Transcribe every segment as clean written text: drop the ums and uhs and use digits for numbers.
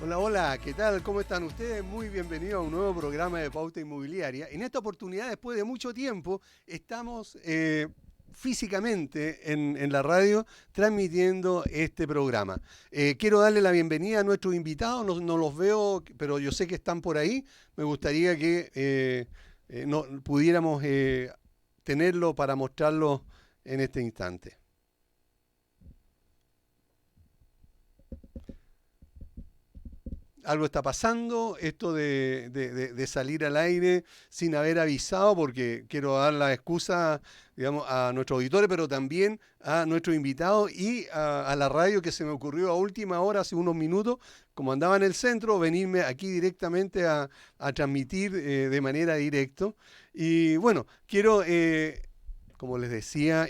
Hola, hola, ¿qué tal? ¿Cómo están ustedes? Muy bienvenidos a un nuevo programa de Pauta Inmobiliaria. En esta oportunidad, después de mucho tiempo, estamos físicamente en la radio transmitiendo este programa. Quiero darle la bienvenida a nuestros invitados, no los veo, pero yo sé que están por ahí. Me gustaría que pudiéramos tenerlo para mostrarlo en este instante. Algo está pasando, esto de salir al aire sin haber avisado, porque quiero dar la excusa, digamos, a nuestros auditores, pero también a nuestros invitados y a la radio, que se me ocurrió a última hora, hace unos minutos, como andaba en el centro, venirme aquí directamente a transmitir de manera directa. Y bueno, quiero, como les decía,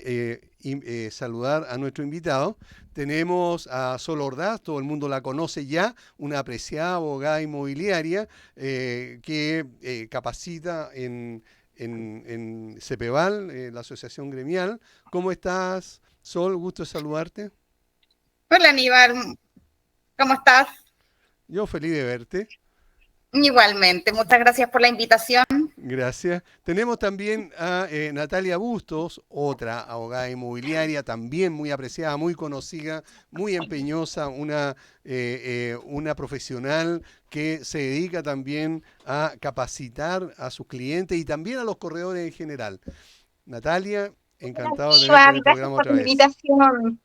saludar a nuestro invitado. Tenemos a Sol Ordaz, todo el mundo la conoce ya, una apreciada abogada inmobiliaria que capacita en CEPEVAL, la Asociación Gremial. ¿Cómo estás, Sol? Gusto de saludarte. Hola Aníbal, ¿cómo estás? Yo feliz de verte. Igualmente, muchas gracias por la invitación. Gracias. Tenemos también a Natalia Bustos, otra abogada inmobiliaria, también muy apreciada, muy conocida, muy empeñosa, una profesional que se dedica también a capacitar a sus clientes y también a los corredores en general. Natalia, Hola encantado de tenerte en Aníbal, el gracias programa por otra la vez. invitación.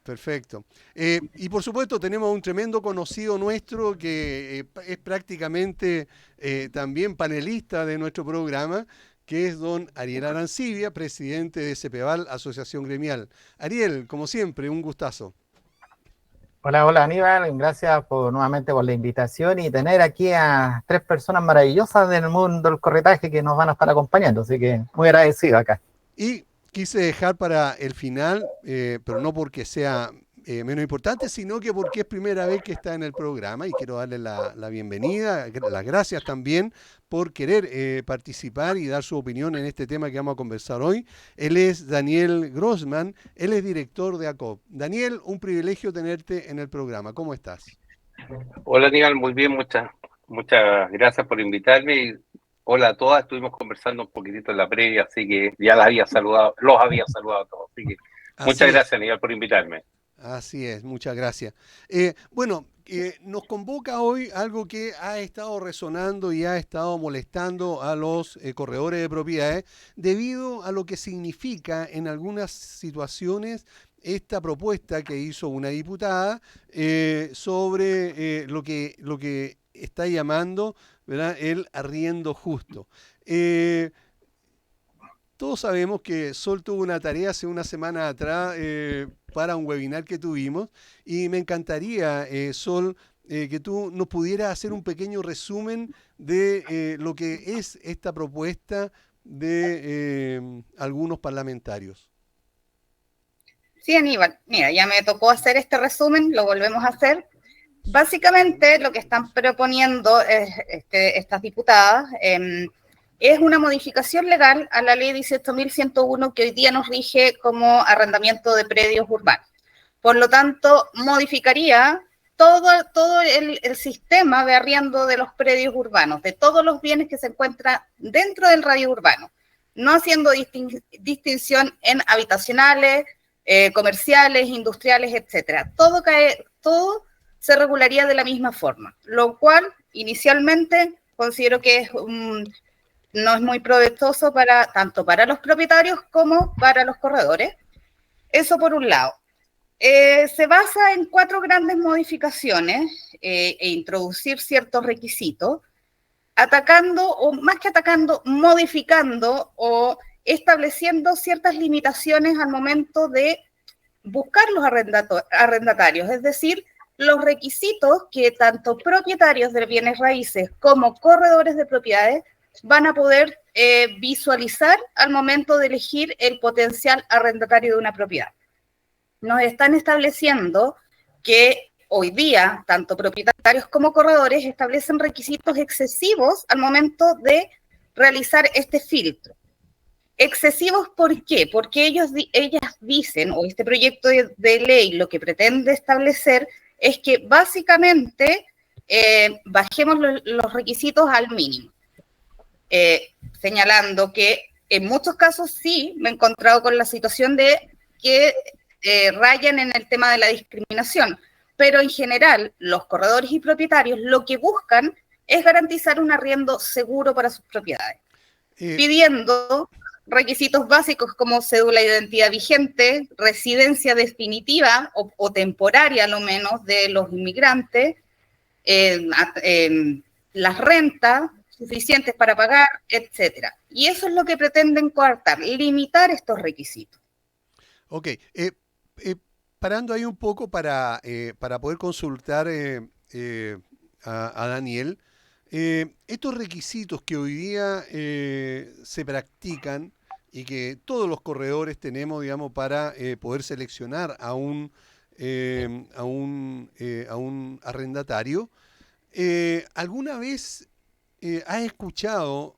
Perfecto. Y por supuesto tenemos un tremendo conocido nuestro que es prácticamente también panelista de nuestro programa, que es don Ariel Arancibia, presidente de CEPEVAL, Asociación Gremial. Ariel, como siempre, un gustazo. Hola, hola Aníbal, gracias nuevamente por la invitación y tener aquí a tres personas maravillosas del mundo del corretaje que nos van a estar acompañando, así que muy agradecido acá. Y quise dejar para el final, pero no porque sea menos importante, sino que porque es primera vez que está en el programa y quiero darle la bienvenida, las gracias también por querer participar y dar su opinión en este tema que vamos a conversar hoy. Él es Daniel Grossman, él es director de ACOP. Daniel, un privilegio tenerte en el programa. ¿Cómo estás? Hola, Aníbal, muy bien, muchas gracias por invitarme. Y hola a todas, estuvimos conversando un poquitito en la previa, así que ya los había saludado a todos. Así que muchas Así gracias, es. Aníbal, por invitarme. Así es, muchas gracias. Bueno, nos convoca hoy algo que ha estado resonando y ha estado molestando a los corredores de propiedades debido a lo que significa en algunas situaciones esta propuesta que hizo una diputada sobre lo que está llamando, ¿verdad?, el arriendo justo. Eh, todos sabemos que Sol tuvo una tarea hace una semana atrás para un webinar que tuvimos y me encantaría, Sol, que tú nos pudieras hacer un pequeño resumen de lo que es esta propuesta de algunos parlamentarios. Sí, Aníbal, mira, ya me tocó hacer este resumen, lo volvemos a hacer. Básicamente lo que están proponiendo estas diputadas es una modificación legal a la ley 18.101 que hoy día nos rige como arrendamiento de predios urbanos. Por lo tanto, modificaría todo el sistema de arriendo de los predios urbanos, de todos los bienes que se encuentran dentro del radio urbano, no haciendo distinción en habitacionales, comerciales, industriales, etcétera. Todo se regularía de la misma forma, lo cual inicialmente considero que no es muy provechoso tanto para los propietarios como para los corredores. Eso por un lado. Se basa en 4 grandes modificaciones e introducir ciertos requisitos, atacando, o más que atacando, modificando o estableciendo ciertas limitaciones al momento de buscar los arrendatarios, es decir, los requisitos que tanto propietarios de bienes raíces como corredores de propiedades van a poder visualizar al momento de elegir el potencial arrendatario de una propiedad. Nos están estableciendo que hoy día, tanto propietarios como corredores establecen requisitos excesivos al momento de realizar este filtro. Excesivos, ¿por qué? Porque ellas dicen, o este proyecto de ley lo que pretende establecer es que básicamente bajemos los requisitos al mínimo, señalando que en muchos casos sí me he encontrado con la situación de que rayan en el tema de la discriminación, pero en general los corredores y propietarios lo que buscan es garantizar un arriendo seguro para sus propiedades, pidiendo requisitos básicos como cédula de identidad vigente, residencia definitiva o temporaria a lo menos de los inmigrantes, las rentas suficientes para pagar, etcétera. Y eso es lo que pretenden coartar, limitar estos requisitos. Ok, parando ahí un poco para poder consultar a Daniel, estos requisitos que hoy día se practican y que todos los corredores tenemos, digamos, para poder seleccionar a un arrendatario, ¿alguna vez has escuchado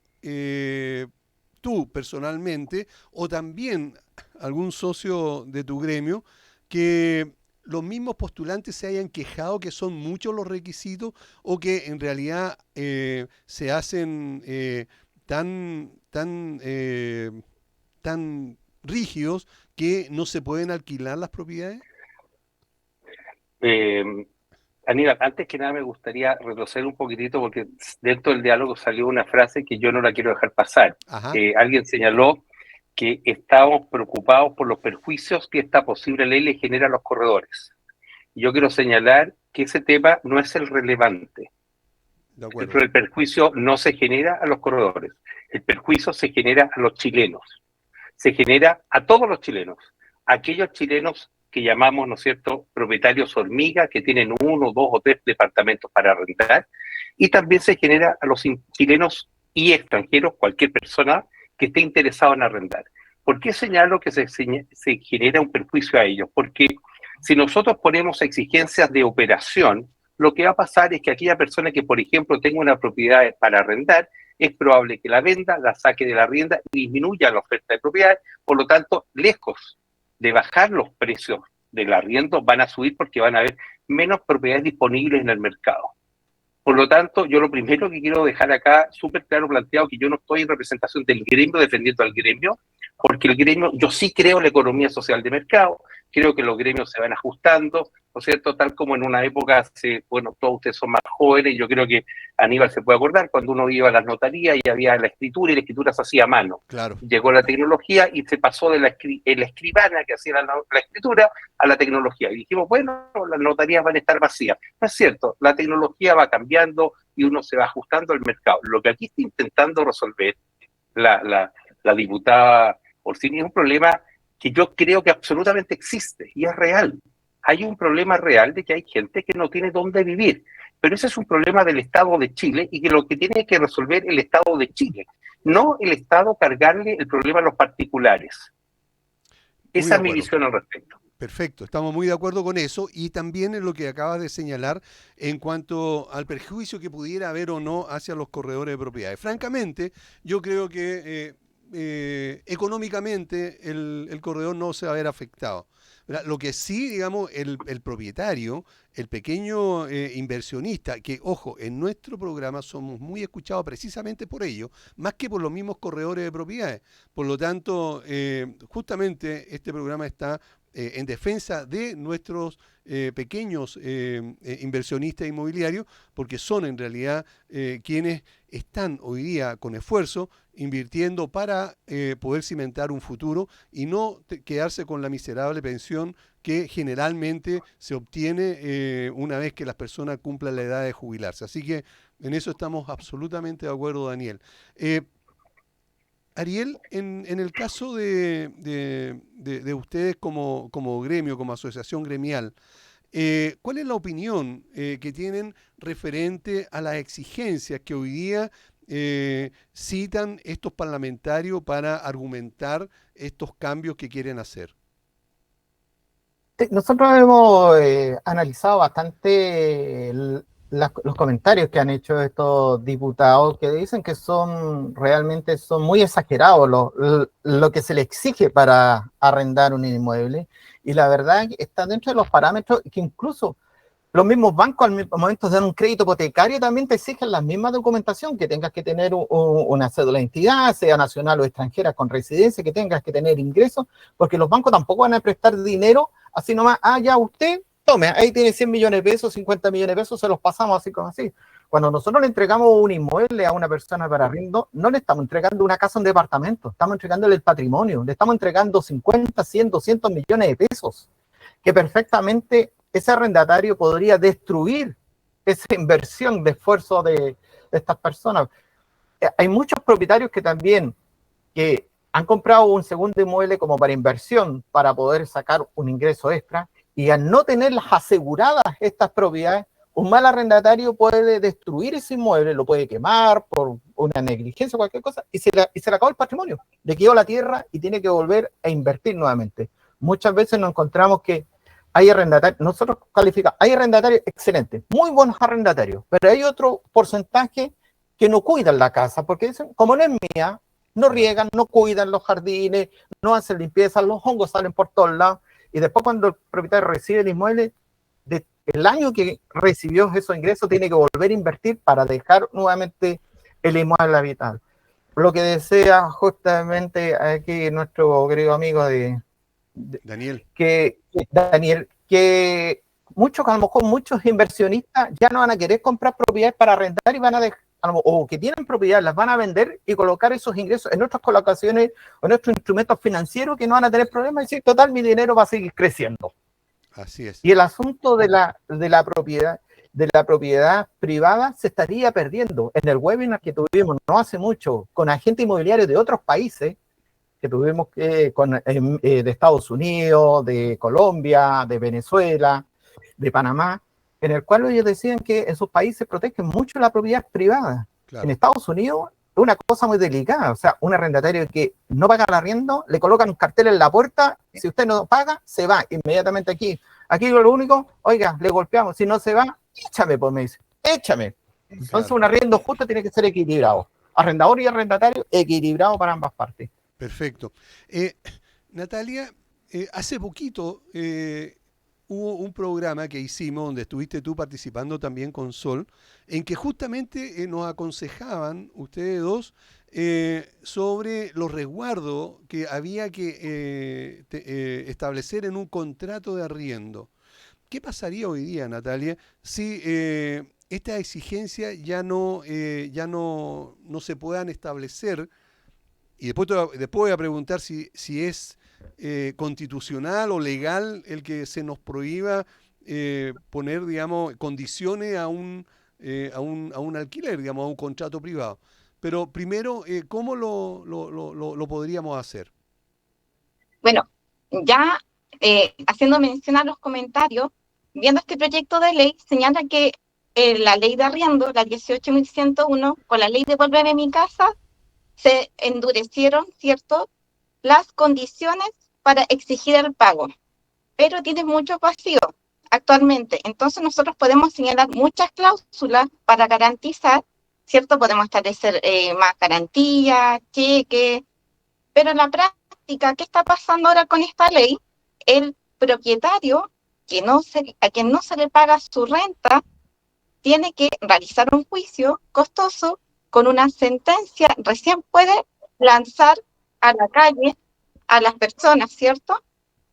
tú personalmente o también algún socio de tu gremio que los mismos postulantes se hayan quejado que son muchos los requisitos o que en realidad se hacen tan rígidos que no se pueden alquilar las propiedades? Aníbal, antes que nada me gustaría retroceder un poquitito porque dentro del diálogo salió una frase que yo no la quiero dejar pasar. Alguien señaló que estábamos preocupados por los perjuicios que esta posible ley le genera a los corredores. Yo quiero señalar que ese tema no es el relevante. El perjuicio no se genera a los corredores, el perjuicio se genera a los chilenos, se genera a todos los chilenos, aquellos chilenos que llamamos, ¿no es cierto?, propietarios hormiga, que tienen 1, 2 o 3 departamentos para arrendar, y también se genera a los chilenos y extranjeros, cualquier persona que esté interesado en arrendar. ¿Por qué señalo que se genera un perjuicio a ellos? Porque si nosotros ponemos exigencias de operación, lo que va a pasar es que aquella persona que, por ejemplo, tenga una propiedad para arrendar, es probable que la venda, la saque de la rienda y disminuya la oferta de propiedad, por lo tanto, lejos de bajar los precios del arriendo, van a subir porque van a haber menos propiedades disponibles en el mercado. Por lo tanto, yo lo primero que quiero dejar acá súper claro planteado, que yo no estoy en representación del gremio, defendiendo al gremio, porque el gremio, yo sí creo en la economía social de mercado, creo que los gremios se van ajustando, ¿no es cierto? Tal como en una época, bueno, todos ustedes son más jóvenes, yo creo que Aníbal se puede acordar, cuando uno iba a las notarías y había la escritura, y la escritura se hacía a mano. Claro. Llegó la tecnología y se pasó de la escribana que hacía la escritura a la tecnología. Y dijimos, bueno, las notarías van a estar vacías. No es cierto, la tecnología va cambiando y uno se va ajustando al mercado. Lo que aquí está intentando resolver la diputada Orsini es un problema que yo creo que absolutamente existe y es real. Hay un problema real de que hay gente que no tiene dónde vivir, pero ese es un problema del Estado de Chile y que lo que tiene que resolver el Estado de Chile, no el Estado cargarle el problema a los particulares. Esa es mi visión al respecto. Perfecto, estamos muy de acuerdo con eso y también en lo que acabas de señalar en cuanto al perjuicio que pudiera haber o no hacia los corredores de propiedades. Francamente, yo creo que económicamente el corredor no se va a ver afectado. Lo que sí, digamos, el propietario, el pequeño inversionista, que, ojo, en nuestro programa somos muy escuchados precisamente por ello, más que por los mismos corredores de propiedades. Por lo tanto, justamente este programa está en defensa de nuestros pequeños inversionistas inmobiliarios, porque son en realidad quienes están hoy día con esfuerzo invirtiendo para poder cimentar un futuro y no quedarse con la miserable pensión que generalmente se obtiene una vez que las personas cumplan la edad de jubilarse. Así que en eso estamos absolutamente de acuerdo, Daniel. Ariel, en el caso de ustedes como gremio, como asociación gremial, ¿cuál es la opinión que tienen referente a las exigencias que hoy día citan estos parlamentarios para argumentar estos cambios que quieren hacer? Nosotros hemos analizado bastante los comentarios que han hecho estos diputados, que dicen que realmente son muy exagerados lo que se le exige para arrendar un inmueble, y la verdad está dentro de los parámetros que incluso Los mismos bancos al momento de dar un crédito hipotecario también te exigen la misma documentación, que tengas que tener una cédula de identidad, sea nacional o extranjera con residencia, que tengas que tener ingresos, porque los bancos tampoco van a prestar dinero así nomás, ya usted, tome, ahí tiene 100 millones de pesos, 50 millones de pesos, se los pasamos así como así. Cuando nosotros le entregamos un inmueble a una persona para arriendo, no le estamos entregando una casa, un departamento, estamos entregándole el patrimonio, le estamos entregando 50, 100, 200 millones de pesos, que perfectamente ese arrendatario podría destruir esa inversión de esfuerzo de estas personas. Hay muchos propietarios que también que han comprado un segundo inmueble como para inversión, para poder sacar un ingreso extra, y al no tenerlas aseguradas estas propiedades, un mal arrendatario puede destruir ese inmueble, lo puede quemar por una negligencia o cualquier cosa, y se le acabó el patrimonio, le quedó la tierra y tiene que volver a invertir nuevamente. Muchas veces nos encontramos que hay arrendatarios, nosotros calificamos, hay arrendatarios excelentes, muy buenos arrendatarios, pero hay otro porcentaje que no cuidan la casa, porque dicen, como no es mía, no riegan, no cuidan los jardines, no hacen limpieza, los hongos salen por todos lados, y después cuando el propietario recibe el inmueble, el año que recibió esos ingresos tiene que volver a invertir para dejar nuevamente el inmueble habitable. Lo que desea justamente aquí nuestro querido amigo Daniel, que muchos, a lo mejor muchos inversionistas ya no van a querer comprar propiedades para arrendar y van a dejar, o que tienen propiedades, las van a vender y colocar esos ingresos en nuestras colocaciones o en nuestros instrumentos financieros, que no van a tener problemas y decir, total, mi dinero va a seguir creciendo. Así es. Y el asunto de la propiedad privada se estaría perdiendo. En el webinar que tuvimos no hace mucho con agentes inmobiliarios de otros países, que tuvimos de Estados Unidos, de Colombia, de Venezuela, de Panamá, en el cual ellos decían que en sus países protegen mucho la propiedad privada. Claro. En Estados Unidos es una cosa muy delicada, o sea, un arrendatario que no paga el arriendo, le colocan un cartel en la puerta, si usted no paga, se va inmediatamente aquí. Aquí lo único, oiga, le golpeamos, si no se va, échame, pues me dice, échame. Entonces claro. Un arriendo justo tiene que ser equilibrado. Arrendador y arrendatario, equilibrado para ambas partes. Perfecto. Natalia, hace poquito hubo un programa que hicimos donde estuviste tú participando también con Sol, en que justamente nos aconsejaban ustedes dos sobre los resguardos que había que establecer en un contrato de arriendo. ¿Qué pasaría hoy día, Natalia, si estas exigencias ya no se puedan establecer? Y después voy a preguntar si es constitucional o legal el que se nos prohíba poner, digamos, condiciones a un alquiler, digamos, a un contrato privado. Pero primero, ¿cómo lo podríamos hacer? Bueno, ya haciendo mención a los comentarios, viendo este proyecto de ley, señala que la ley de arriendo, la 18.101, con la ley Devuélveme mi casa, se endurecieron, ¿cierto?, las condiciones para exigir el pago, pero tiene muchos vacíos actualmente. Entonces nosotros podemos señalar muchas cláusulas para garantizar, ¿cierto? Podemos establecer más garantías, cheques, pero en la práctica, ¿qué está pasando ahora con esta ley? El propietario a quien no se le paga su renta tiene que realizar un juicio costoso con una sentencia, recién puede lanzar a la calle a las personas, ¿cierto?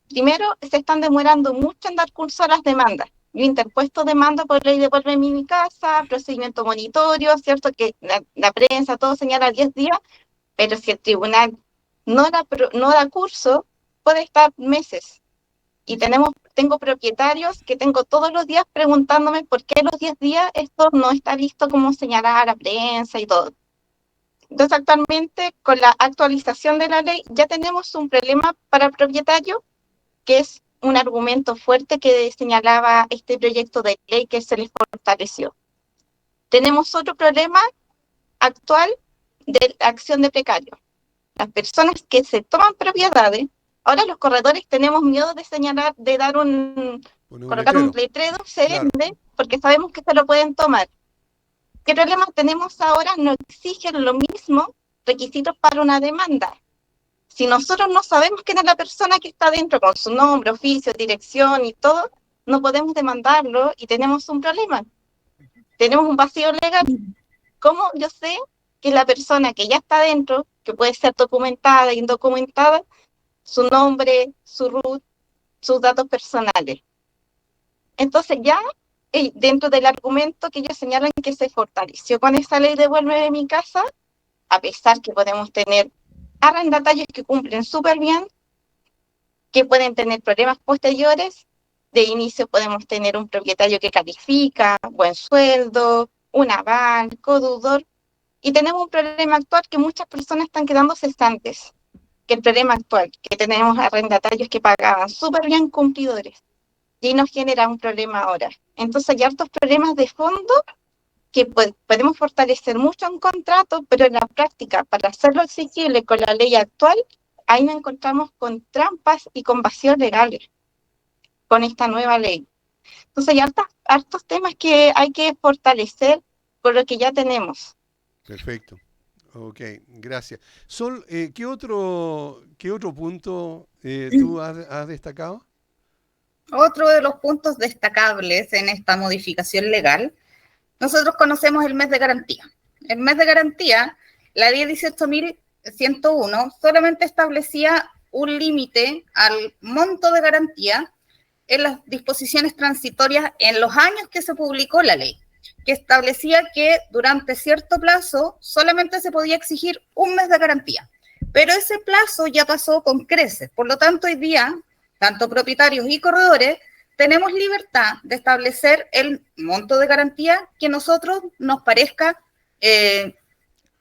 Primero, se están demorando mucho en dar curso a las demandas. Yo he interpuesto demanda por ley Devuélveme mi casa, procedimiento monitorio, ¿cierto? Que la prensa, todo señala 10 días, pero si el tribunal no da curso, puede estar meses. Y tengo propietarios que tengo todos los días preguntándome por qué los 10 días esto no está visto como señalada a la prensa y todo. Entonces, actualmente, con la actualización de la ley, ya tenemos un problema para el propietario, que es un argumento fuerte que señalaba este proyecto de ley que se les fortaleció. Tenemos otro problema actual de la acción de precario. Las personas que se toman propiedades, ahora los corredores tenemos miedo de señalar, de dar colocar un letrero, se vende, porque sabemos que se lo pueden tomar. ¿Qué problema tenemos ahora? No exigen lo mismo requisitos para una demanda. Si nosotros no sabemos quién es la persona que está dentro, con su nombre, oficio, dirección y todo, no podemos demandarlo y tenemos un problema. Tenemos un vacío legal. ¿Cómo yo sé que la persona que ya está dentro, que puede ser documentada, indocumentada, su nombre, su RUT, sus datos personales? Entonces ya, dentro del argumento que ellos señalan que se fortaleció con esa ley Devuélveme mi casa, a pesar que podemos tener arrendatarios que cumplen súper bien, que pueden tener problemas posteriores, de inicio podemos tener un propietario que califica, buen sueldo, un aval, codeudor, y tenemos un problema actual que muchas personas están quedando cesantes, que el problema actual, que tenemos arrendatarios que pagaban súper bien cumplidores, y nos genera un problema ahora. Entonces hay hartos problemas de fondo que podemos fortalecer mucho un contrato, pero en la práctica, para hacerlo exigible con la ley actual, ahí nos encontramos con trampas y con vacíos legales, con esta nueva ley. Entonces hay hartos temas que hay que fortalecer con lo que ya tenemos. Perfecto. Ok, gracias. Sol, ¿qué otro punto tú has destacado? Otro de los puntos destacables en esta modificación legal, nosotros conocemos el mes de garantía. El mes de garantía, la ley 18.101 solamente establecía un límite al monto de garantía en las disposiciones transitorias en los años que se publicó la ley, que establecía que durante cierto plazo solamente se podía exigir un mes de garantía. Pero ese plazo ya pasó con creces. Por lo tanto, hoy día, tanto propietarios y corredores, tenemos libertad de establecer el monto de garantía que nosotros nos parezca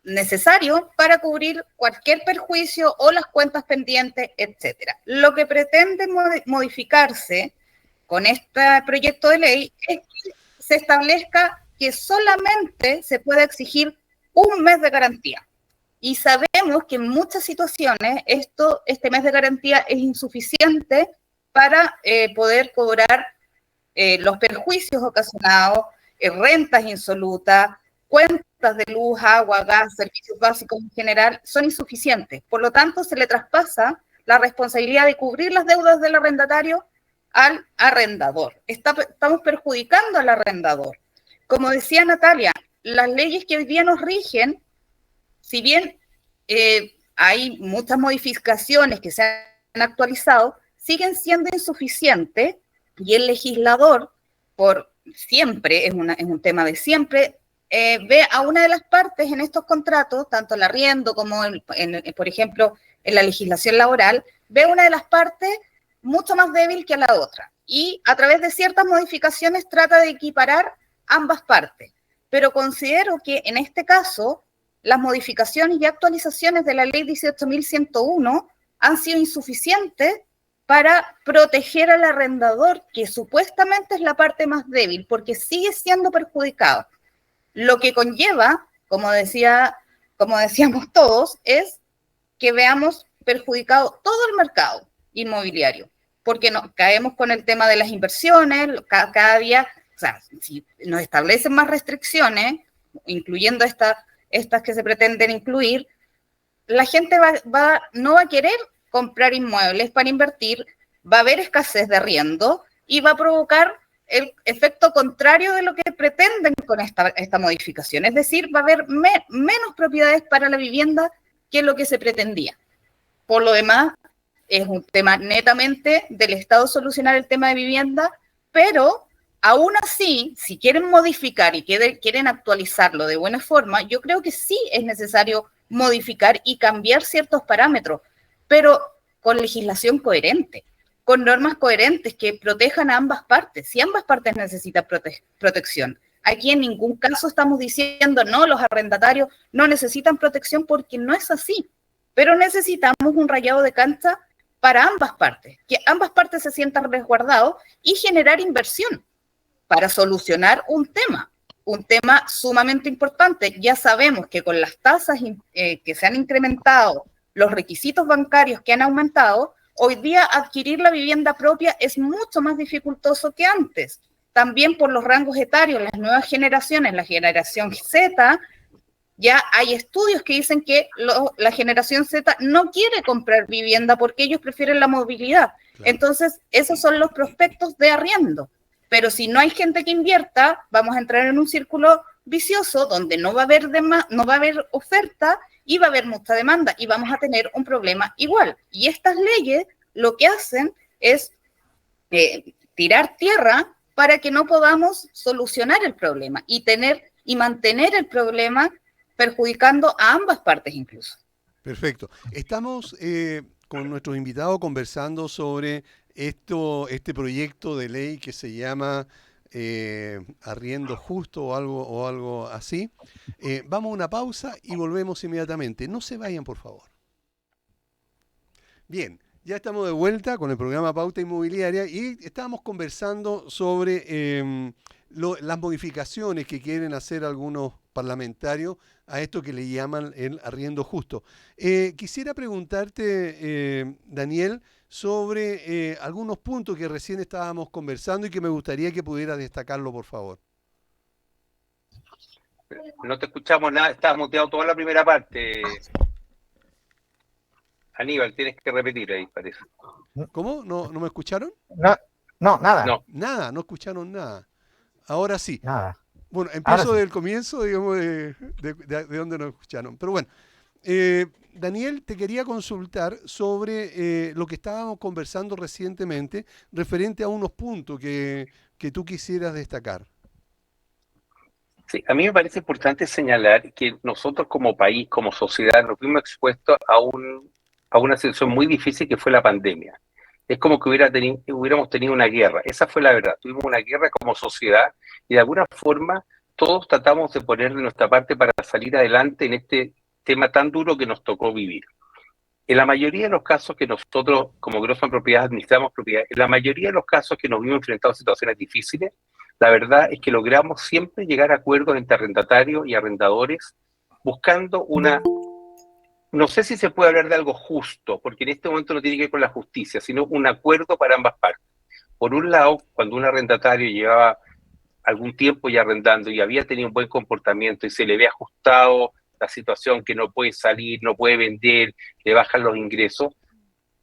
necesario para cubrir cualquier perjuicio o las cuentas pendientes, etcétera. Lo que pretende modificarse con este proyecto de ley es que se establezca que solamente se puede exigir un mes de garantía. Y sabemos que en muchas situaciones este mes de garantía es insuficiente para poder cobrar los perjuicios ocasionados, rentas insolutas, cuentas de luz, agua, gas, servicios básicos en general, son insuficientes. Por lo tanto, se le traspasa la responsabilidad de cubrir las deudas del arrendatario al arrendador. Estamos perjudicando al arrendador. Como decía Natalia, las leyes que hoy día nos rigen, si bien hay muchas modificaciones que se han actualizado, siguen siendo insuficientes y el legislador, por siempre, es un tema de siempre, ve a una de las partes en estos contratos, tanto el arriendo como, por ejemplo, en la legislación laboral, ve a una de las partes mucho más débil que a la otra. Y a través de ciertas modificaciones trata de equiparar ambas partes. Pero considero que en este caso, las modificaciones y actualizaciones de la ley 18.101 han sido insuficientes para proteger al arrendador, que supuestamente es la parte más débil, porque sigue siendo perjudicado. Lo que conlleva, como decíamos todos, es que veamos perjudicado todo el mercado inmobiliario, porque caemos con el tema de las inversiones, cada día, o sea, si nos establecen más restricciones, incluyendo estas que se pretenden incluir, la gente no va a querer comprar inmuebles para invertir, va a haber escasez de arriendo y va a provocar el efecto contrario de lo que pretenden con esta modificación. Es decir, va a haber menos propiedades para la vivienda que lo que se pretendía. Por lo demás, es un tema netamente del Estado solucionar el tema de vivienda, pero aún así, si quieren modificar y quieren actualizarlo de buena forma, yo creo que sí es necesario modificar y cambiar ciertos parámetros, pero con legislación coherente, con normas coherentes que protejan a ambas partes. Si ambas partes necesitan protección. Aquí en ningún caso estamos diciendo, no, los arrendatarios no necesitan protección, porque no es así. Pero necesitamos un rayado de cancha para ambas partes, que ambas partes se sientan resguardados y generar inversión para solucionar un tema sumamente importante. Ya sabemos que con las tasas que se han incrementado, los requisitos bancarios que han aumentado, hoy día adquirir la vivienda propia es mucho más dificultoso que antes. También por los rangos etarios, las nuevas generaciones, la generación Z, ya hay estudios que dicen que la generación Z no quiere comprar vivienda porque ellos prefieren la movilidad. Claro. Entonces, esos son los prospectos de arriendo. Pero si no hay gente que invierta, vamos a entrar en un círculo vicioso donde no va a haber no va a haber oferta y va a haber mucha demanda y vamos a tener un problema igual. Y estas leyes lo que hacen es tirar tierra para que no podamos solucionar el problema y mantener el problema perjudicando a ambas partes incluso. Perfecto. Estamos con nuestros invitados conversando sobre este proyecto de ley que se llama arriendo justo o algo así. Vamos a una pausa y volvemos inmediatamente. No se vayan, por favor. Bien, ya estamos de vuelta con el programa Pauta Inmobiliaria y estábamos conversando sobre las modificaciones que quieren hacer algunos parlamentarios a esto que le llaman el arriendo justo. Quisiera preguntarte, Daniel, sobre algunos puntos que recién estábamos conversando y que me gustaría que pudieras destacarlo, por favor. No te escuchamos nada, estabas muteado toda la primera parte. Aníbal, tienes que repetir ahí, parece. ¿Cómo? ¿No me escucharon? No, nada. No. Nada, no escucharon nada. Ahora sí. Nada. Bueno, empiezo del comienzo, digamos, de donde nos escucharon. Pero bueno, Daniel, te quería consultar sobre lo que estábamos conversando recientemente referente a unos puntos que tú quisieras destacar. Sí, a mí me parece importante señalar que nosotros como país, como sociedad, nos vimos expuestos a una situación muy difícil que fue la pandemia. Es como que hubiéramos tenido una guerra. Esa fue la verdad. Tuvimos una guerra como sociedad y de alguna forma todos tratamos de poner de nuestra parte para salir adelante en este tema tan duro que nos tocó vivir. En la mayoría de los casos que nosotros, como Grossman Propiedades, administramos propiedades, en la mayoría de los casos que nos vimos enfrentados a situaciones difíciles, la verdad es que logramos siempre llegar a acuerdos entre arrendatarios y arrendadores, buscando una... No sé si se puede hablar de algo justo, porque en este momento no tiene que ver con la justicia, sino un acuerdo para ambas partes. Por un lado, cuando un arrendatario llevaba algún tiempo ya arrendando y había tenido un buen comportamiento y se le había ajustado la situación que no puede salir, no puede vender, le bajan los ingresos,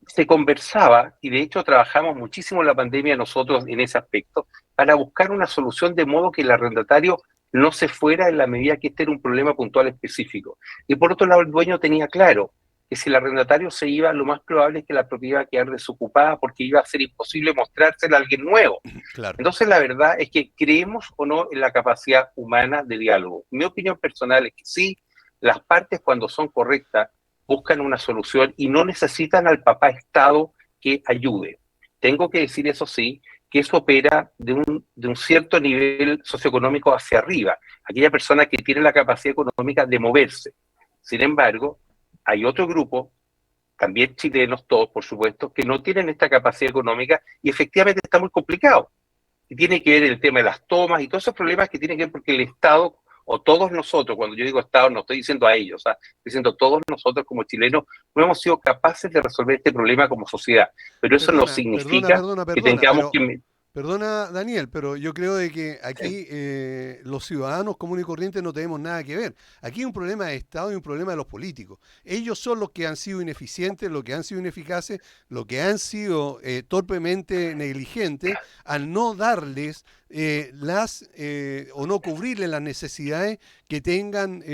se conversaba, y de hecho trabajamos muchísimo en la pandemia nosotros en ese aspecto, para buscar una solución de modo que el arrendatario no se fuera en la medida que este era un problema puntual específico. Y por otro lado, el dueño tenía claro que si el arrendatario se iba, lo más probable es que la propiedad iba a quedar desocupada porque iba a ser imposible mostrársela a alguien nuevo. Claro. Entonces, la verdad es que creemos o no en la capacidad humana de diálogo. Mi opinión personal es que sí, las partes cuando son correctas buscan una solución y no necesitan al papá Estado que ayude. Tengo que decir, eso sí, que eso opera de un cierto nivel socioeconómico hacia arriba, aquella persona que tiene la capacidad económica de moverse. Sin embargo, hay otro grupo, también chilenos todos, por supuesto, que no tienen esta capacidad económica y efectivamente está muy complicado. Y tiene que ver el tema de las tomas y todos esos problemas que tienen que ver porque el Estado, o todos nosotros, cuando yo digo Estado no estoy diciendo a ellos, estoy diciendo todos nosotros como chilenos, no hemos sido capaces de resolver este problema como sociedad. Pero eso no significa que tengamos que... Perdona, Daniel, pero yo creo de que aquí los ciudadanos comunes y corrientes no tenemos nada que ver. Aquí hay un problema de Estado y un problema de los políticos. Ellos son los que han sido ineficientes, los que han sido ineficaces, los que han sido torpemente negligentes al no darles o no cubrirles las necesidades que tengan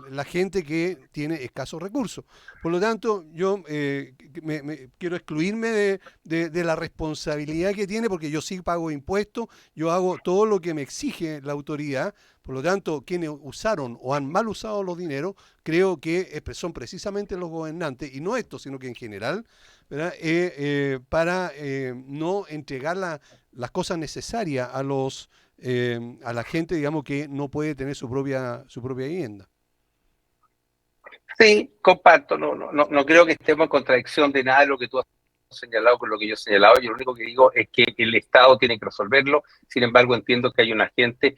la gente que tiene escasos recursos. Por lo tanto, yo quiero excluirme de la responsabilidad que tiene, porque yo sí pago impuestos, yo hago todo lo que me exige la autoridad. Por lo tanto, quienes usaron o han mal usado los dineros, creo que son precisamente los gobernantes, y no estos, sino que en general, ¿verdad? Para no entregar las cosas necesarias a la gente, digamos, que no puede tener su propia vivienda. Sí, comparto, no creo que estemos en contradicción de nada de lo que tú has señalado con lo que yo he señalado. Yo lo único que digo es que el Estado tiene que resolverlo. Sin embargo, entiendo que hay una gente...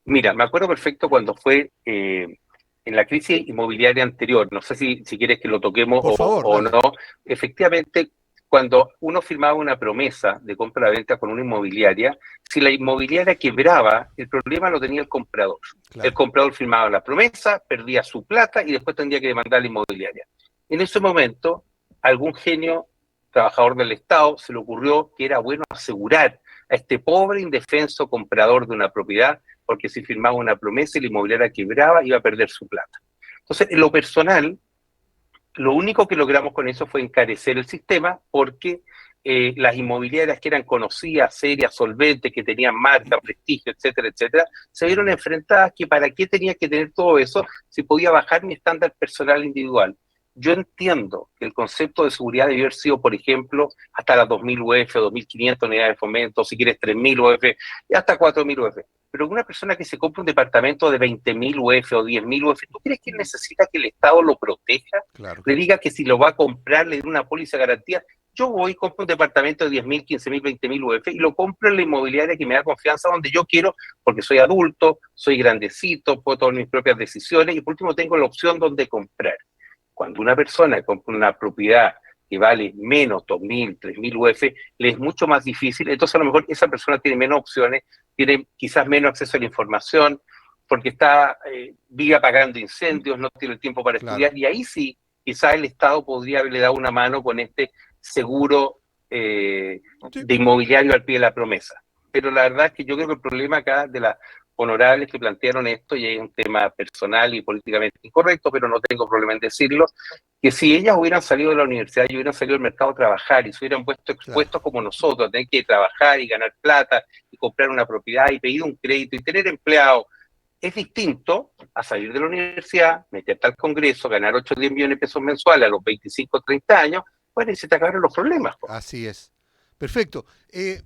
Mira, me acuerdo perfecto cuando fue en la crisis inmobiliaria anterior, no sé si quieres que lo toquemos o no. Efectivamente, cuando uno firmaba una promesa de compra-venta con una inmobiliaria, si la inmobiliaria quebraba, el problema lo tenía el comprador. Claro. El comprador firmaba la promesa, perdía su plata y después tendría que demandar a la inmobiliaria. En ese momento, algún genio trabajador del Estado se le ocurrió que era bueno asegurar a este pobre indefenso comprador de una propiedad, porque si firmaba una promesa y la inmobiliaria quebraba, iba a perder su plata. Entonces, en lo personal, lo único que logramos con eso fue encarecer el sistema, porque las inmobiliarias que eran conocidas, serias, solventes, que tenían marca, prestigio, etcétera, etcétera, se vieron enfrentadas que para qué tenía que tener todo eso si podía bajar mi estándar personal individual. Yo entiendo que el concepto de seguridad debió haber sido, por ejemplo, hasta las 2.000 UF, 2.500 unidades de fomento, si quieres 3.000 UF, y hasta 4.000 UF. Pero una persona que se compra un departamento de 20.000 UF o 10.000 UF, ¿tú crees que necesita que el Estado lo proteja? Claro. Le diga que si lo va a comprar, le dé una póliza de garantía. Yo voy y compro un departamento de 10.000, 15.000, 20.000 UF y lo compro en la inmobiliaria que me da confianza donde yo quiero, porque soy adulto, soy grandecito, puedo tomar mis propias decisiones y por último tengo la opción donde comprar. Cuando una persona compra una propiedad que vale menos 2.000, 3.000 UF, le es mucho más difícil, entonces a lo mejor esa persona tiene menos opciones, tiene quizás menos acceso a la información, porque vive apagando incendios, no tiene el tiempo para estudiar, y ahí sí, quizás el Estado podría haberle dado una mano con este seguro de inmobiliario al pie de la promesa. Pero la verdad es que yo creo que el problema acá de las honorables que plantearon esto, y es un tema personal y políticamente incorrecto, pero no tengo problema en decirlo, que si ellas hubieran salido de la universidad y hubieran salido al mercado a trabajar y se hubieran puesto expuestos como nosotros, tener que trabajar y ganar plata y comprar una propiedad y pedir un crédito y tener empleado, es distinto a salir de la universidad, meterte al Congreso, ganar 8 o 10 millones de pesos mensuales a los 25 o 30 años, bueno, y se te acabaron los problemas. Así es. Perfecto.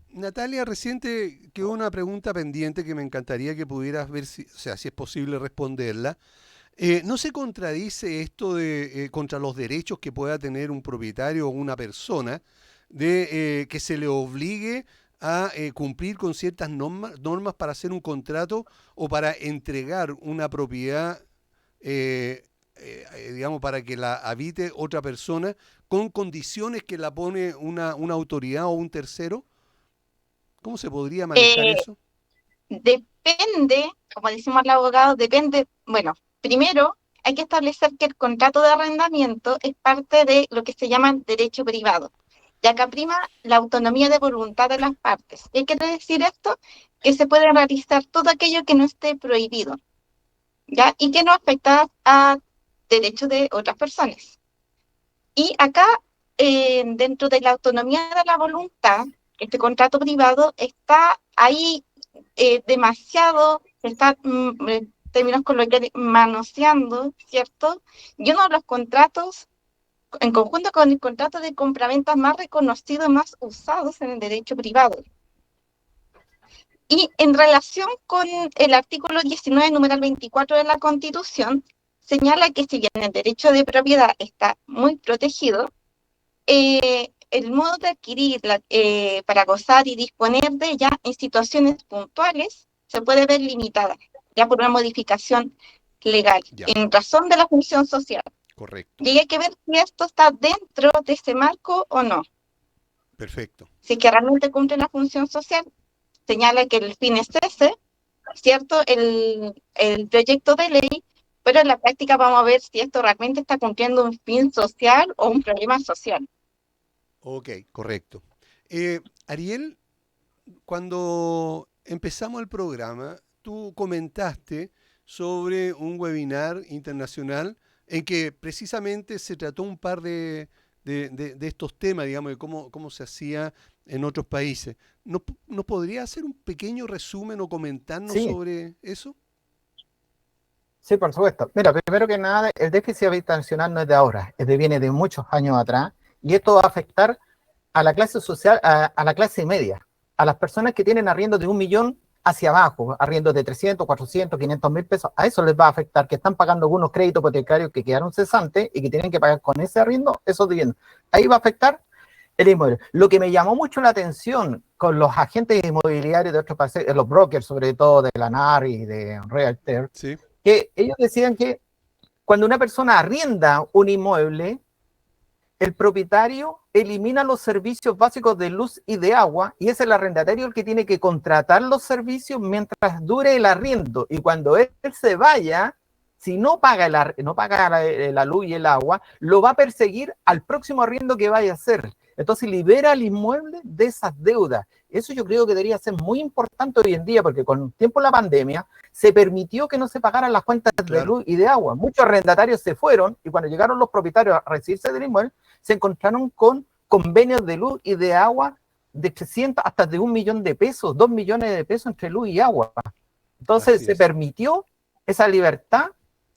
Natalia, reciente quedó una pregunta pendiente que me encantaría que pudieras ver si es posible responderla. ¿No se contradice esto de contra los derechos que pueda tener un propietario o una persona de que se le obligue a cumplir con ciertas normas para hacer un contrato o para entregar una propiedad, digamos, para que la habite otra persona con condiciones que la pone una autoridad o un tercero? ¿Cómo se podría manejar eso? Depende, como decimos el abogado, depende, bueno, primero hay que establecer que el contrato de arrendamiento es parte de lo que se llama derecho privado. Y acá prima la autonomía de voluntad de las partes. ¿Qué quiere decir esto? Que se puede realizar todo aquello que no esté prohibido, ¿ya? Y que no afecta a derechos de otras personas. Y acá, dentro de la autonomía de la voluntad, este contrato privado está ahí demasiado, se está, en términos coloquiales, manoseando, ¿cierto? Y uno de los contratos, en conjunto con el contrato de compraventa más reconocido, más usados en el derecho privado. Y en relación con el artículo 19, numeral 24 de la Constitución, señala que si bien el derecho de propiedad está muy protegido, el modo de adquirir para gozar y disponer de ella en situaciones puntuales se puede ver limitada, ya por una modificación legal, en razón de la función social. Correcto. Y hay que ver si esto está dentro de ese marco o no. Perfecto. Si es que realmente cumple la función social, señala que el fin es ese, ¿cierto? El proyecto de ley, pero en la práctica vamos a ver si esto realmente está cumpliendo un fin social o un problema social. Ok, correcto. Ariel, cuando empezamos el programa, tú comentaste sobre un webinar internacional en que precisamente se trató un par de estos temas, digamos, de cómo se hacía en otros países. ¿Nos podría hacer un pequeño resumen o comentarnos sobre eso? Sí, por supuesto. Mira, primero que nada, el déficit habitacional no es de ahora, viene de muchos años atrás, y esto va a afectar a la clase social, a la clase media, a las personas que tienen arriendos de 1 millón hacia abajo, arriendos de 300, 400, 500 mil pesos, a eso les va a afectar, que están pagando algunos créditos hipotecarios que quedaron cesantes y que tienen que pagar con ese arriendo esos viviendas. Ahí va a afectar el inmueble. Lo que me llamó mucho la atención con los agentes inmobiliarios de otros países, los brokers, sobre todo de la NAR y de Realtor, sí, que ellos decían que cuando una persona arrienda un inmueble, el propietario elimina los servicios básicos de luz y de agua, y es el arrendatario el que tiene que contratar los servicios mientras dure el arriendo. Y cuando él se vaya, si no paga la luz y el agua, lo va a perseguir al próximo arriendo que vaya a hacer. Entonces libera el inmueble de esas deudas. Eso yo creo que debería ser muy importante hoy en día, porque con el tiempo de la pandemia se permitió que no se pagaran las cuentas de luz y de agua. Muchos arrendatarios se fueron y cuando llegaron los propietarios a recibirse del inmueble, se encontraron con convenios de luz y de agua de 300 hasta de 1 millón de pesos, 2 millones de pesos entre luz y agua. Entonces se permitió esa libertad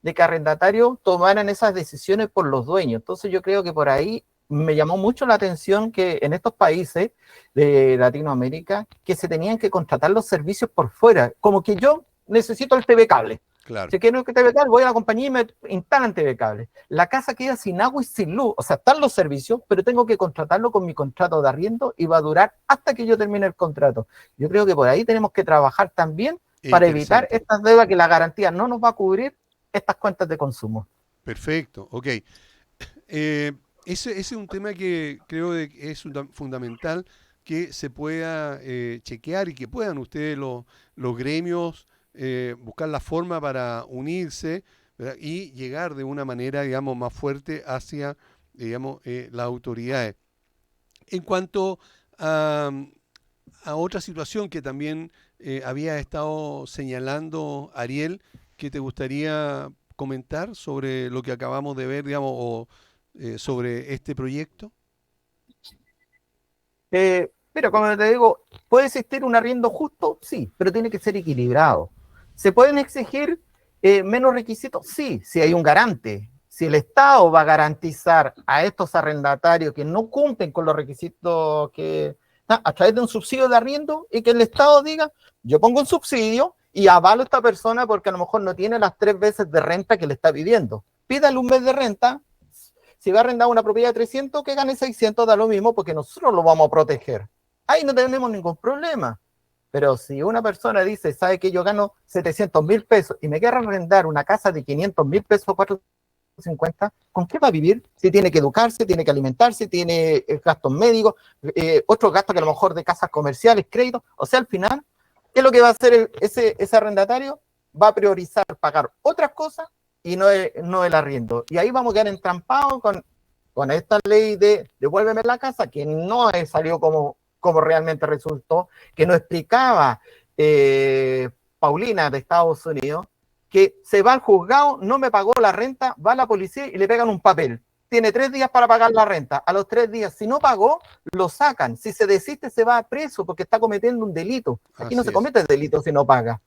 de que arrendatarios tomaran esas decisiones por los dueños. Entonces yo creo que por ahí me llamó mucho la atención que en estos países de Latinoamérica que se tenían que contratar los servicios por fuera, como que yo necesito el TV Cable. Claro. Si quiero que TV Cable, voy a la compañía y me instalan TV Cable. La casa queda sin agua y sin luz, o sea, están los servicios, pero tengo que contratarlo con mi contrato de arriendo y va a durar hasta que yo termine el contrato. Yo creo que por ahí tenemos que trabajar también para evitar estas deudas que la garantía no nos va a cubrir estas cuentas de consumo. Perfecto, ok. Ese es un tema que creo que es fundamental que se pueda chequear y que puedan ustedes los gremios buscar la forma para unirse, ¿verdad? Y llegar de una manera, digamos, más fuerte hacia, digamos, las autoridades. En cuanto a otra situación que también había estado señalando Ariel, ¿qué te gustaría comentar sobre lo que acabamos de ver, digamos, o sobre este proyecto? Pero como te digo, ¿puede existir un arriendo justo? Sí, pero tiene que ser equilibrado. ¿Se pueden exigir menos requisitos? Sí, si hay un garante. Si el Estado va a garantizar a estos arrendatarios que no cumplen con los requisitos que a través de un subsidio de arriendo y que el Estado diga, yo pongo un subsidio y avalo a esta persona porque a lo mejor no tiene las 3 veces de renta que le está pidiendo. Pídale un mes de renta. Si va a arrendar una propiedad de 300, que gane 600, da lo mismo porque nosotros lo vamos a proteger. Ahí no tenemos ningún problema. Pero si una persona dice, sabe que yo gano 700,000 pesos y me quiere arrendar una casa de 500,000 pesos, 450, ¿con qué va a vivir? Si tiene que educarse, tiene que alimentarse, tiene gastos médicos, otros gastos que a lo mejor de casas comerciales, créditos. O sea, al final, ¿qué es lo que va a hacer ese arrendatario? Va a priorizar pagar otras cosas y no el arriendo. Y ahí vamos a quedar entrampados con esta ley de devuélveme la casa, que no salió como realmente resultó, que nos explicaba Paulina de Estados Unidos, que se va al juzgado, no me pagó la renta, va a la policía y le pegan un papel. Tiene 3 días para pagar la renta. A los 3 días, si no pagó, lo sacan. Si se desiste, se va preso porque está cometiendo un delito. Aquí no se comete delito si no paga.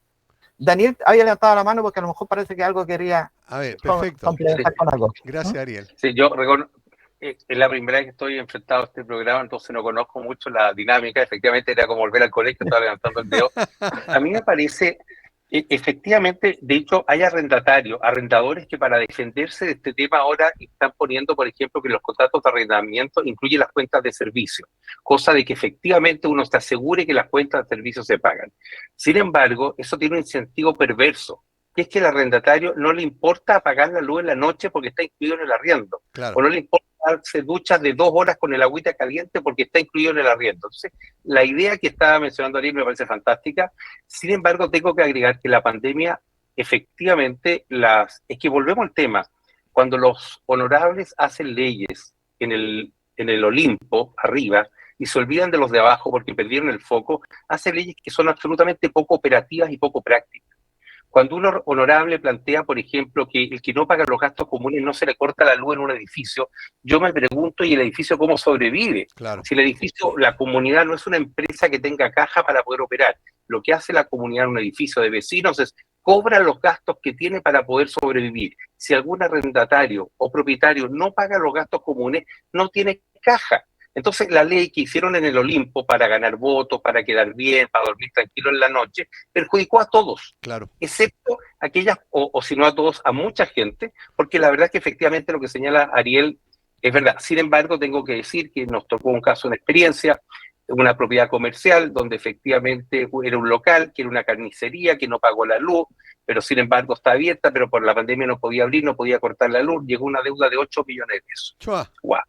Daniel había levantado la mano porque a lo mejor parece que algo quería complementar con algo. Gracias, Ariel. Sí, yo reconozco. Es la primera vez que estoy enfrentado a este programa, entonces no conozco mucho la dinámica. Efectivamente, era como volver al colegio, estaba levantando el dedo. A mí me parece, efectivamente, de hecho, hay arrendadores que para defenderse de este tema ahora están poniendo, por ejemplo, que los contratos de arrendamiento incluyen las cuentas de servicio, cosa de que efectivamente uno se asegure que las cuentas de servicio se pagan. Sin embargo, eso tiene un incentivo perverso, que es que el arrendatario no le importa pagar la luz en la noche porque está incluido en el arriendo, claro. O no le importa darse duchas de 2 horas con el agüita caliente porque está incluido en el arriendo. Entonces, la idea que estaba mencionando Ariel me parece fantástica. Sin embargo, tengo que agregar que la pandemia, efectivamente, es que volvemos al tema, cuando los honorables hacen leyes en el Olimpo, arriba, y se olvidan de los de abajo porque perdieron el foco, hacen leyes que son absolutamente poco operativas y poco prácticas. Cuando un honorable plantea, por ejemplo, que el que no paga los gastos comunes no se le corta la luz en un edificio, yo me pregunto, ¿y el edificio cómo sobrevive? Claro. Si el edificio, la comunidad no es una empresa que tenga caja para poder operar, lo que hace la comunidad en un edificio de vecinos es cobra los gastos que tiene para poder sobrevivir. Si algún arrendatario o propietario no paga los gastos comunes, no tiene caja. Entonces, la ley que hicieron en el Olimpo para ganar votos, para quedar bien, para dormir tranquilo en la noche, perjudicó a todos, claro, excepto aquellas, o si no a todos, a mucha gente, porque la verdad es que efectivamente lo que señala Ariel es verdad. Sin embargo, tengo que decir que nos tocó un caso de experiencia, una propiedad comercial, donde efectivamente era un local, que era una carnicería, que no pagó la luz, pero sin embargo está abierta, pero por la pandemia no podía abrir, no podía cortar la luz, llegó una deuda de 8 millones de pesos. ¡Wow!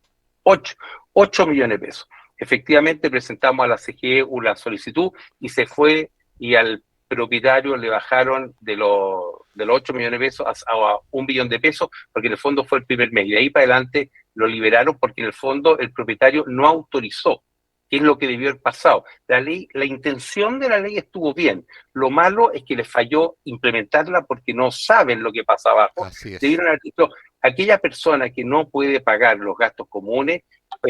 8 millones de pesos. Efectivamente presentamos a la CGE una solicitud y se fue, y al propietarios le bajaron de los 8 millones de pesos a 1 billón de pesos, porque en el fondo fue el primer mes, y de ahí para adelante lo liberaron porque en el fondo el propietario no autorizó, que es lo que debió haber pasado. La intención de la ley estuvo bien, lo malo es que les falló implementarla porque no saben lo que pasa abajo. Debieron haber dicho, aquella persona que no puede pagar los gastos comunes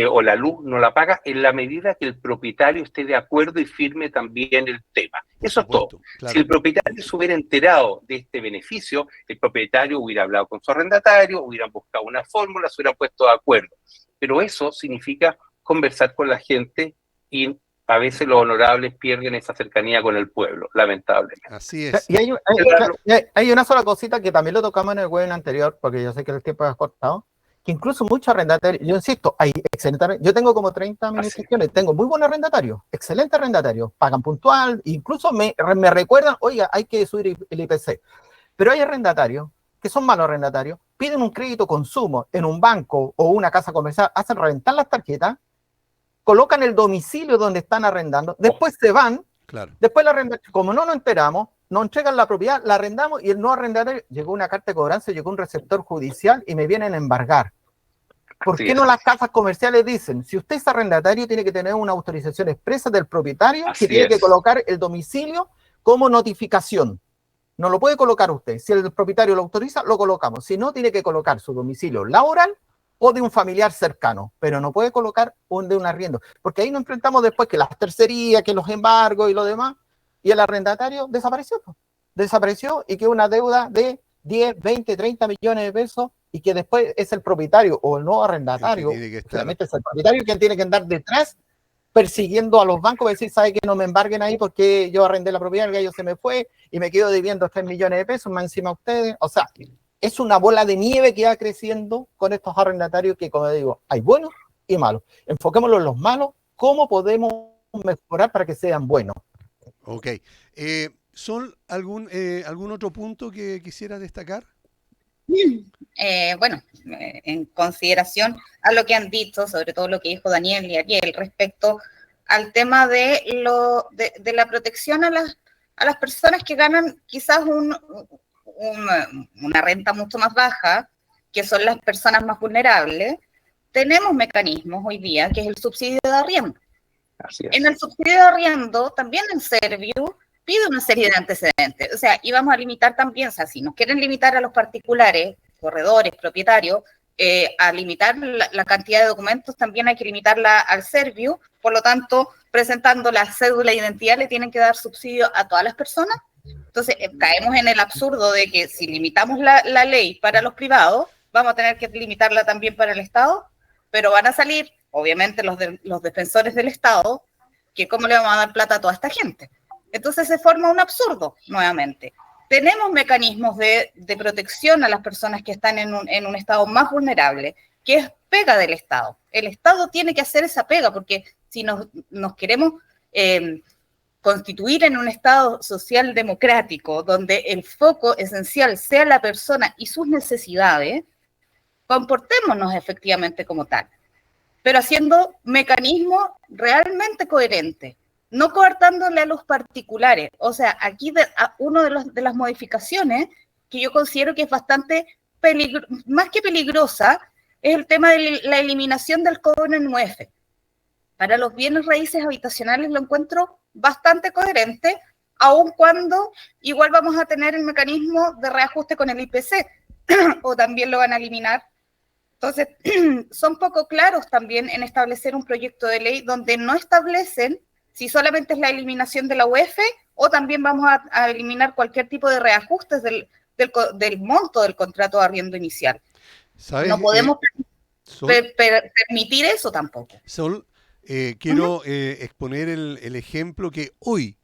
o la luz no la paga en la medida que el propietario esté de acuerdo y firme también el tema. Eso es todo. Claro. Si el propietario se hubiera enterado de este beneficio, el propietario hubiera hablado con su arrendatario, hubieran buscado una fórmula, se hubieran puesto de acuerdo. Pero eso significa conversar con la gente y a veces los honorables pierden esa cercanía con el pueblo, lamentablemente. Así es. Y hay una sola cosita que también lo tocamos en el webinar anterior, porque yo sé que el tiempo es cortado, que incluso muchos arrendatarios, yo insisto, hay excelentes, yo tengo como 30 administraciones, tengo muy buenos arrendatarios, excelentes arrendatarios, pagan puntual, incluso me recuerdan, oiga, hay que subir el IPC. Pero hay arrendatarios que son malos arrendatarios, piden un crédito consumo en un banco o una casa comercial, hacen reventar las tarjetas, colocan el domicilio donde están arrendando, después se van, claro. Después la arrendatario, como no nos enteramos, nos entregan la propiedad, la arrendamos y el no arrendatario, llegó una carta de cobranza, llegó un receptor judicial y me vienen a embargar. ¿Por qué no las casas comerciales dicen, si usted es arrendatario tiene que tener una autorización expresa del propietario que tiene que colocar el domicilio como notificación? No lo puede colocar usted. Si el propietario lo autoriza, lo colocamos. Si no, tiene que colocar su domicilio laboral o de un familiar cercano, pero no puede colocar de un arriendo, porque ahí nos enfrentamos después que las tercerías, que los embargos y lo demás, y el arrendatario desapareció y quedó una deuda de 10, 20, 30 millones de pesos y que después es el propietario o el nuevo arrendatario, realmente es el propietario quien tiene que andar detrás persiguiendo a los bancos para decir, ¿sabe que no me embarguen ahí porque yo arrendé la propiedad, el gallo se me fue y me quedo debiendo 3 millones de pesos más encima a ustedes? O sea, es una bola de nieve que va creciendo con estos arrendatarios que, como digo, hay buenos y malos. Enfoquémoslo en los malos, ¿cómo podemos mejorar para que sean buenos? Ok. ¿Sol, algún otro punto que quisieras destacar? Bueno, en consideración a lo que han dicho, sobre todo lo que dijo Daniel y Ariel, respecto al tema de la protección a las personas que ganan quizás una renta mucho más baja, que son las personas más vulnerables, tenemos mecanismos hoy día, que es el subsidio de arriendo. En el subsidio de arriendo, también el Serviu pide una serie de antecedentes. O sea, íbamos a limitar también, o sea, si nos quieren limitar a los particulares, corredores, propietarios, a limitar la cantidad de documentos, también hay que limitarla al Serviu. Por lo tanto, presentando la cédula de identidad, le tienen que dar subsidio a todas las personas. Entonces, caemos en el absurdo de que si limitamos la ley para los privados, vamos a tener que limitarla también para el Estado, pero van a salir, obviamente, los defensores del Estado, que cómo le vamos a dar plata a toda esta gente. Entonces se forma un absurdo, nuevamente. Tenemos mecanismos de protección a las personas que están en un estado más vulnerable, que es pega del Estado. El Estado tiene que hacer esa pega, porque si nos queremos constituir en un Estado social democrático, donde el foco esencial sea la persona y sus necesidades, comportémonos efectivamente como tal, pero haciendo mecanismos realmente coherentes, no coartándole a los particulares. O sea, aquí una de las modificaciones que yo considero que es bastante más que peligrosa, es el tema de la eliminación del cobro en UF. Para los bienes raíces habitacionales lo encuentro bastante coherente, aun cuando igual vamos a tener el mecanismo de reajuste con el IPC, o también lo van a eliminar. Entonces, son poco claros también en establecer un proyecto de ley donde no establecen si solamente es la eliminación de la UF o también vamos a eliminar cualquier tipo de reajustes del monto del contrato de arriendo inicial. ¿Sabes? No podemos permitir eso tampoco. Sol, quiero exponer el ejemplo que hoy,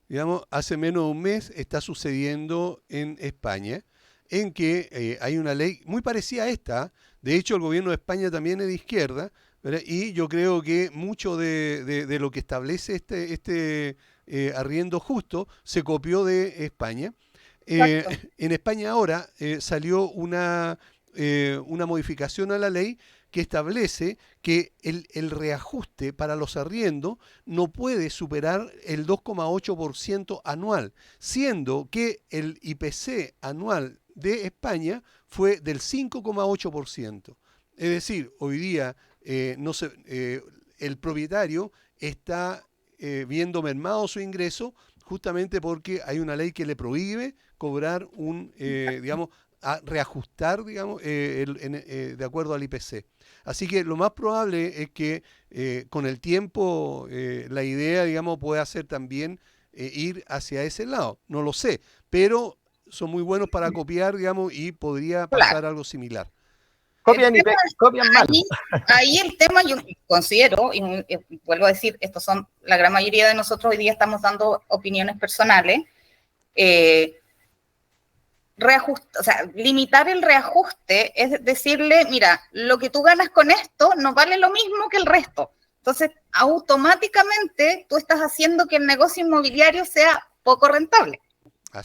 digamos, hace menos de un mes, está sucediendo en España, en que hay una ley muy parecida a esta. De hecho, el gobierno de España también es de izquierda, ¿verdad? Y yo creo que mucho de lo que establece este arriendo justo se copió de España. En España ahora salió una modificación a la ley que establece que el reajuste para los arriendos no puede superar el 2,8% anual, siendo que el IPC anual de España fue del 5,8%. Es decir, hoy día el propietario está viendo mermado su ingreso justamente porque hay una ley que le prohíbe cobrar reajustar, de acuerdo al IPC. Así que lo más probable es que con el tiempo la idea, pueda ser también ir hacia ese lado. No lo sé, pero son muy buenos para copiar, y podría pasar algo similar. Copian mal. Ahí el tema, yo considero, y vuelvo a decir, estos son, la gran mayoría de nosotros hoy día estamos dando opiniones personales, limitar el reajuste es decirle, mira, lo que tú ganas con esto no vale lo mismo que el resto. Entonces, automáticamente tú estás haciendo que el negocio inmobiliario sea poco rentable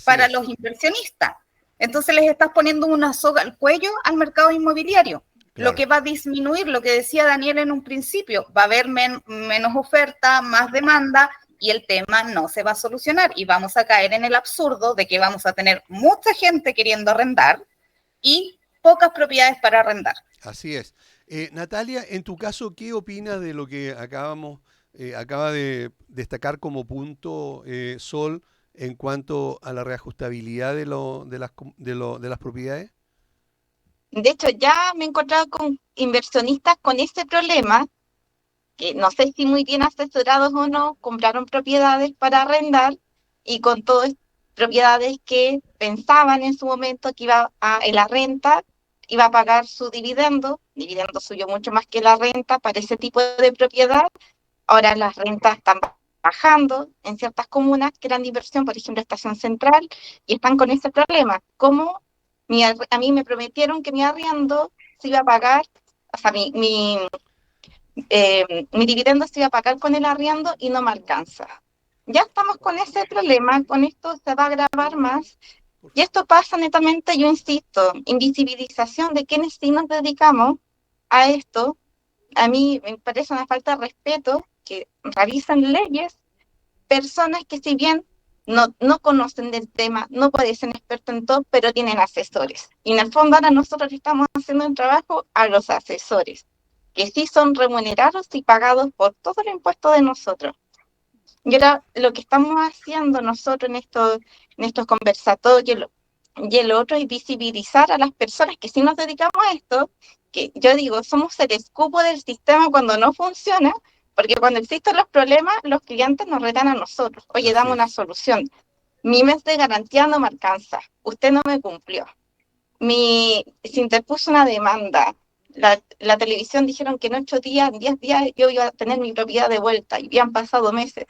para los inversionistas. Entonces les estás poniendo una soga al cuello al mercado inmobiliario, lo que va a disminuir, lo que decía Daniel en un principio, va a haber menos oferta, más demanda, y el tema no se va a solucionar y vamos a caer en el absurdo de que vamos a tener mucha gente queriendo arrendar y pocas propiedades para arrendar. Así es. Natalia, en tu caso, ¿qué opinas de lo que acaba de destacar como punto Sol en cuanto a la reajustabilidad de las propiedades? De hecho, ya me he encontrado con inversionistas con este problema, que no sé si muy bien asesorados o no, compraron propiedades para arrendar y con todas propiedades que pensaban en su momento que en la renta iba a pagar su dividendo suyo mucho más que la renta para ese tipo de propiedad. Ahora las rentas están bajando en ciertas comunas que eran de inversión, por ejemplo, Estación Central, y están con ese problema. Como a mí me prometieron que mi arriendo se iba a pagar, o sea, mi dividendo se iba a pagar con el arriendo y no me alcanza. Ya estamos con ese problema, con esto se va a agravar más. Y esto pasa netamente, yo insisto, invisibilización de quienes sí nos dedicamos a esto. A mí me parece una falta de respeto que realizan leyes personas que si bien no conocen del tema, no parecen expertos en todo, pero tienen asesores. Y en el fondo ahora nosotros estamos haciendo un trabajo a los asesores, que sí son remunerados y pagados por todo el impuesto de nosotros. Y ahora lo que estamos haciendo nosotros en estos conversatorios y el otro es visibilizar a las personas que sí nos dedicamos a esto, que yo digo, somos el escupo del sistema cuando no funciona, porque cuando existen los problemas, los clientes nos retan a nosotros. Oye, dame una solución. Mi mes de garantía no me alcanza. Usted no me cumplió. Se interpuso una demanda. La televisión dijeron que en 8 días, en 10 días, yo iba a tener mi propiedad de vuelta. Y habían pasado meses.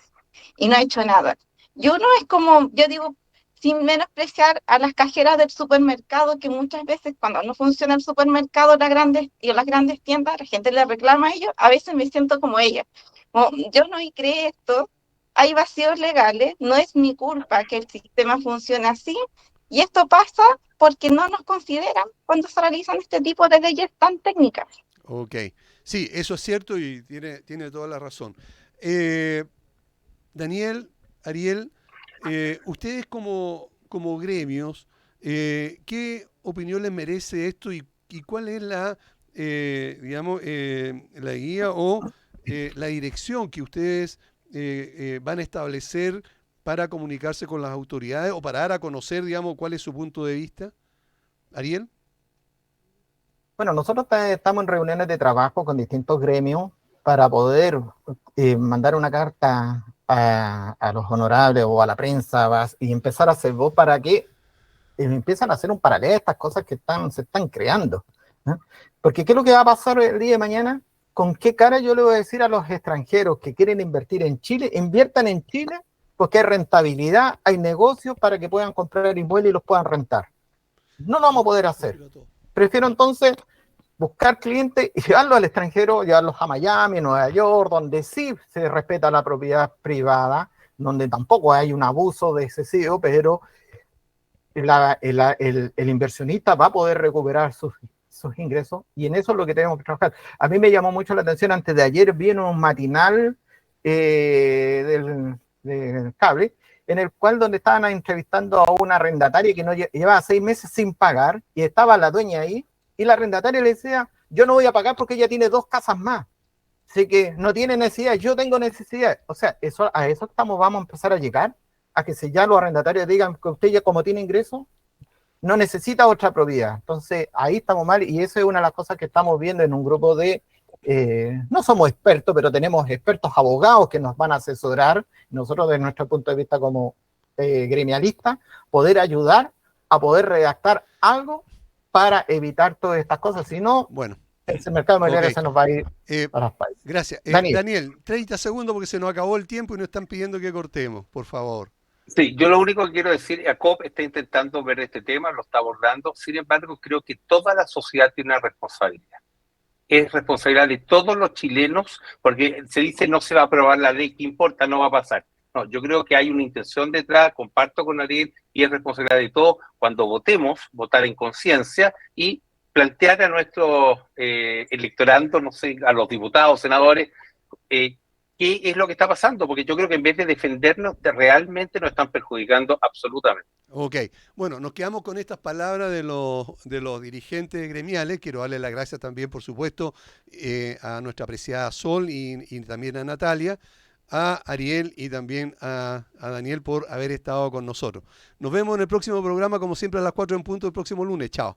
Y no ha hecho nada. Y uno es como, yo digo, sin menospreciar a las cajeras del supermercado, que muchas veces cuando no funciona el supermercado, las grandes tiendas, la gente le reclama a ellos, a veces me siento como ella. Como, yo no creé esto, hay vacíos legales, no es mi culpa que el sistema funcione así, y esto pasa porque no nos consideran cuando se realizan este tipo de leyes tan técnicas. Ok, sí, eso es cierto y tiene toda la razón. Daniel, Ariel, ustedes como gremios, ¿qué opinión les merece esto y cuál es la guía o la dirección que ustedes van a establecer para comunicarse con las autoridades o para dar a conocer, cuál es su punto de vista? Ariel. Bueno, nosotros estamos en reuniones de trabajo con distintos gremios para poder mandar una carta a los honorables o a la prensa y empezar a hacer voz para que empiezan a hacer un paralelo a estas cosas que se están creando, ¿no? Porque ¿qué es lo que va a pasar el día de mañana? ¿Con qué cara yo le voy a decir a los extranjeros que quieren invertir en Chile, inviertan en Chile porque hay rentabilidad, hay negocios para que puedan comprar inmuebles y los puedan rentar? No lo vamos a poder hacer. Prefiero entonces buscar clientes y llevarlos al extranjero, llevarlos a Miami, Nueva York, donde sí se respeta la propiedad privada, donde tampoco hay un abuso excesivo, pero el inversionista va a poder recuperar sus ingresos, y en eso es lo que tenemos que trabajar. A mí me llamó mucho la atención, antes de ayer vi en un matinal del cable, en el cual donde estaban entrevistando a una arrendataria que no llevaba 6 meses sin pagar, y estaba la dueña ahí, y la arrendataria le decía, yo no voy a pagar porque ella tiene 2 casas más, así que no tiene necesidad, yo tengo necesidad. O sea, a eso vamos a empezar a llegar, a que si ya los arrendatarios digan que usted ya como tiene ingresos, no necesita otra propiedad. Entonces, ahí estamos mal, y eso es una de las cosas que estamos viendo en un grupo de, no somos expertos, pero tenemos expertos abogados que nos van a asesorar, nosotros desde nuestro punto de vista como gremialistas, poder ayudar a poder redactar algo para evitar todas estas cosas, si no, bueno, el mercado inmobiliario se nos va a ir a las países. Gracias. Daniel, 30 segundos porque se nos acabó el tiempo y nos están pidiendo que cortemos, por favor. Sí, yo lo único que quiero decir, Jacob está intentando ver este tema, lo está abordando, sin embargo, creo que toda la sociedad tiene una responsabilidad. Es responsabilidad de todos los chilenos, porque se dice no se va a aprobar la ley, ¿qué importa? No va a pasar. No, yo creo que hay una intención detrás, comparto con Ariel, y es responsabilidad de todos, cuando votemos, votar en conciencia y plantear a nuestro electorando, no sé, a los diputados, senadores, qué es lo que está pasando, porque yo creo que en vez de defendernos, realmente nos están perjudicando absolutamente. Ok, bueno, nos quedamos con estas palabras de los dirigentes gremiales. Quiero darle las gracias también, por supuesto, a nuestra apreciada Sol y también a Natalia, a Ariel y también a Daniel por haber estado con nosotros. Nos vemos en el próximo programa, como siempre, a las 4 en punto el próximo lunes. Chao.